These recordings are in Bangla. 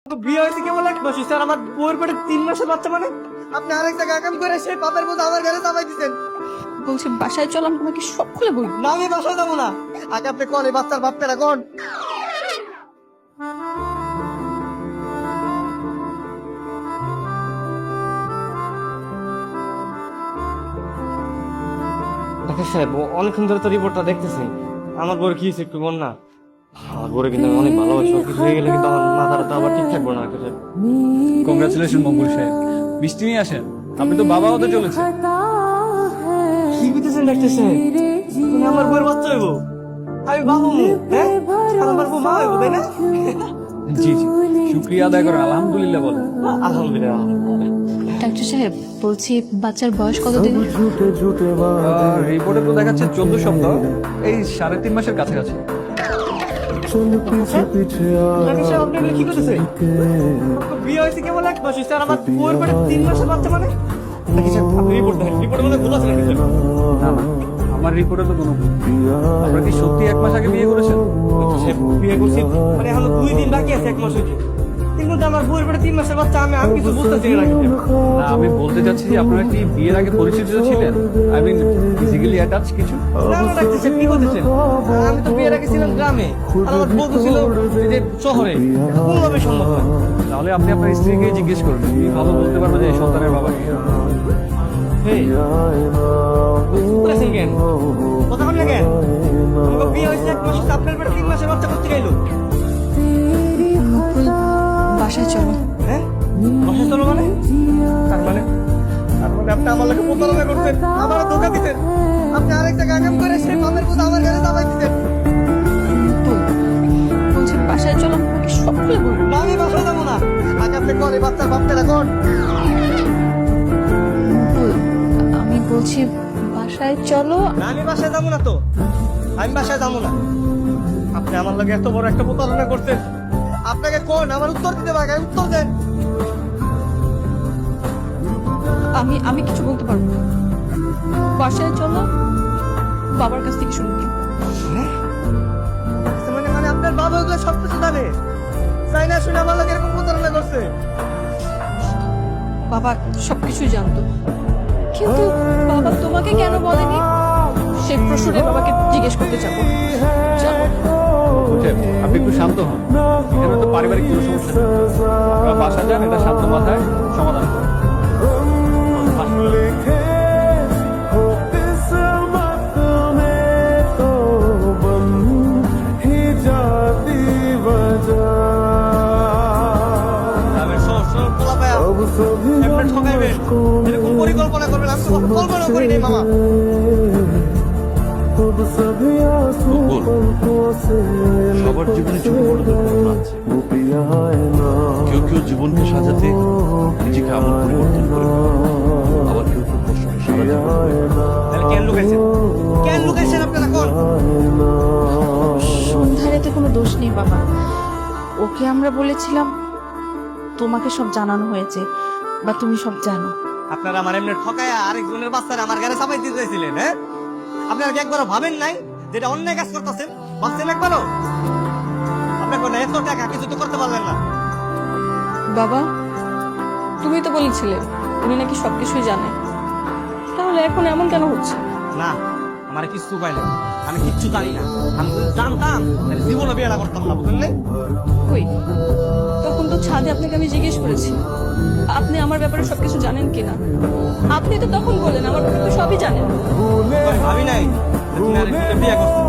বিয়ে হয়েছে কেবল 1 মাস হয়েছে, আর আমার বউয়ের পেটে 3 মাসের বাচ্চা। মানে আপনি আরেক জায়গায় কাম করে সেই পাপের বোঝা আমার ঘরে চাপাই দিচ্ছেন। বলছি বাসায় চল, আমি তোমাকে সব খুলে বলবো। না, আমি বাসায় যাবো না। আগে আপনি কোন এই বাচ্চার বাপ পেরা কোন? ডাক্তার সাহেব, অনেকক্ষণ ধরে তো রিপোর্টটা দেখতেছি। আমার বউর কি হয়েছে একটু বল না। আমার বউরে কিন্তু আমি অনেক ভালোবাসি, কিছু হয়ে গেলে কিন্তু আমার মাথাটা তো আবার ঠিক থাকবো না। ডাক্তার সাহেব, কংগ্রাচুলেশন মঙ্গল সাহেব, মিষ্টি নিয়ে আসেন, আপনি তো বাবা হতে চলেছে। কি বুঝতেছেন ডাক্তার সাহেব? তুমি আমার বউয়ের বাচ্চা হইব, আমি বাবু মু, হ্যাঁ? আর আমার বউ মা হইব, তাই না? জি জি, শুক্রিয়া আদায় করেন, আলহামদুলিল্লাহ বলেন। আলহামদুলিল্লাহ। ডাক্তার সাহেব, বলছি বাচ্চার বয়স কতদিন? রিপোর্টে তো দেখাচ্ছে 14 সপ্তাহ, এই 3.5 মাসের কাছাকাছি। ডাক্তার সাহেব, আপনি এগুলো কি করতেছেন? বিয়ে হয়েছে কেবল 1 মাস হয়েছে, আর আমার বউয়ের পেটে 3 মাসের বাচ্চা। মানে ডাক্তার সাহেব, আপনি রিপোর্ট দেখেন, রিপোর্টে মনে ভুল আছে নাকি স্যার? না না, আমার রিপোর্টে তো কোনো ভুল নেই। আপনারা কি সত্যি 1 মাস আগে বিয়ে করেছেন? সে বিয়ে করছি, মানে এখনো 2 দিন বাকি আছে 1 মাস হইতে। কিন্তু আমার বউয়ের পেটে 3 মাসের বাচ্চা, আমি কিছু বুঝতেছি না। না, আমি বলতে চাচ্ছি যে আপনারা কি বিয়ের আগে পরিচিত ছিলেন? আই মিন ফিজিক্যালি অ্যাটাচ কিছু? না না ডাক্তার সাহেব, কি করতেছেন? আমি তো বিয়ের আগে ছিলাম গ্রামে, আর আমার বউ তো ছিল এই যে শহরে। কোনোভাবে সম্ভব না। তাহলে আপনি আপনার স্ত্রীকে জিজ্ঞেস করুন, তিনি ভালো বলতে পারবে যে এই সন্তানের বাবা কে। হেই, চুপ করেছেন কেন? কথা বললে কেন? তোমার বিয়ে হয়েছে 1 মাস হয়েছে, আপনার পেটে 3 মাসের বাচ্চা করতে গেলো। বাসায় চলো। হ্যাঁ, বাসায় চলো মানে? তার মানে আপনি আমার লোকে প্রতারণা করছেন, আমার ধোকা দিচ্ছেন। আপনি আরেক জায়গায় কাম করে সেই পাপের বোঝা আমার ঘরে চাপাই দিচ্ছেন। বলছি বাসায় চলো, আমি তোমাকে সব খুলে বলবো। না, আমি বাসায় যাবো না। আগে আপনি কোন এই বাচ্চার বাপ পেরা কোন? আমি বলছি বাসায় চলো। না, আমি বাসায় যাবো না তো। আমি বাসায় যাবো না। আপনি আমার লোকে এত বড় একটা প্রতারণা করছেন। আপনাকে কোন আমার উত্তর দিতে পারে, উত্তর দেন। আমি কিছু বলতে পারবো না। বাসায় চলো, বাবার কাছ থেকে শুনবি। মানে মানে আপনার বাবা ওগুলো সবকিছু জানে, তাই না? শুনে আমার লোক এরকম প্রতারণা করছে। বাবা সবকিছু জানতো, কিন্তু বাবা তোমাকে কেন বলেনি সেই প্রশ্নে বাবাকে জিজ্ঞেস করতে যাবো। চলো। বুঝলেন? আপনি একটু শান্ত হন, এখানে তো পারিবারিক কোনো সমস্যা নেই। আপনারা বাসা যান, এটা শান্ত মাথায় সমাধান করুন। এরকম পরিকল্পনা করবেন, আমি তো কল্পনা করি নাই মামা। সবার জীবনে ছোট বড় দুর্ঘটনা আছে। কেউ কেউ জীবনকে সাজাতে নিজেকে আমল পরিবর্তন করে ফেলে। আবার কেউ কেউ কষ্টকে সারা জীবন বয়ে বেড়ায়। তাহলে কেন লুকাইছেন? কেন লুকাইছেন আপনারা কোন? সন্ধ্যার এতে কোনো দোষ নেই বাবা। ওকে আমরা বলেছিলাম তোমাকে সব জানানো হয়েছে বা তুমি সব জানো। আপনারা আমার এমনি ঠকায় আরেকজনের বাচ্চারা আমার ঘরে চাপাই দিতে চাইছিলেন, হ্যাঁ? আপনারা কি একবারও ভাবেন নাই যেটা অন্যায় কাজ করতেছেন? ভাবছেন একবারও? আপনাকে না এত টাকা কিছু তো করতে পারলেন না। বাবা তুমি তো বলেছিলে উনি নাকি সবকিছুই জানে, তাহলে এখন এমন কেন হচ্ছে? না, আমার কিচ্ছু পাই না, আমি কিচ্ছু জানি না। আমি যদি জানতাম তাহলে জীবনে বিয়েটা করতাম না, বুঝলেন? কই, তখন তো ছাদে আপনাকে আমি জিজ্ঞেস করেছি আপনি আমার ব্যাপারে সবকিছু জানেন কিনা। আপনি তো তখন বললেন আমার ব্যাপারে সবই জানেন। আমি ভাবি নাই যে তুমি আরেকজনের বিয়ে করছো।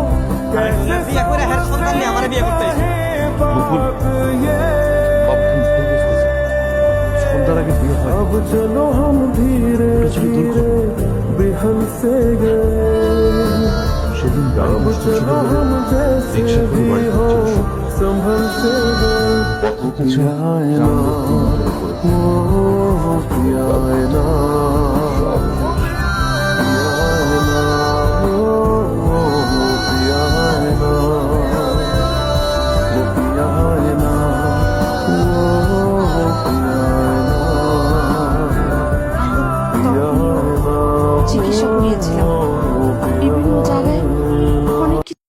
আরেকজনের বিয়ে করে হ্যাঁ সন্তান নিয়ে আমার বিয়ে করতে এসেছো। বকুল, বাবা তুমি ভুল বুঝতেছো। সন্ধ্যার আগে বিয়ে হয় না। এটা ছিল দুর্ঘটনা। সেদিন গাড়ি বৃষ্টি ছিল বলে রিক্সা করে বাড়ি যাচ্ছিল। পথ কিছু গ্রামের লোকজন করে।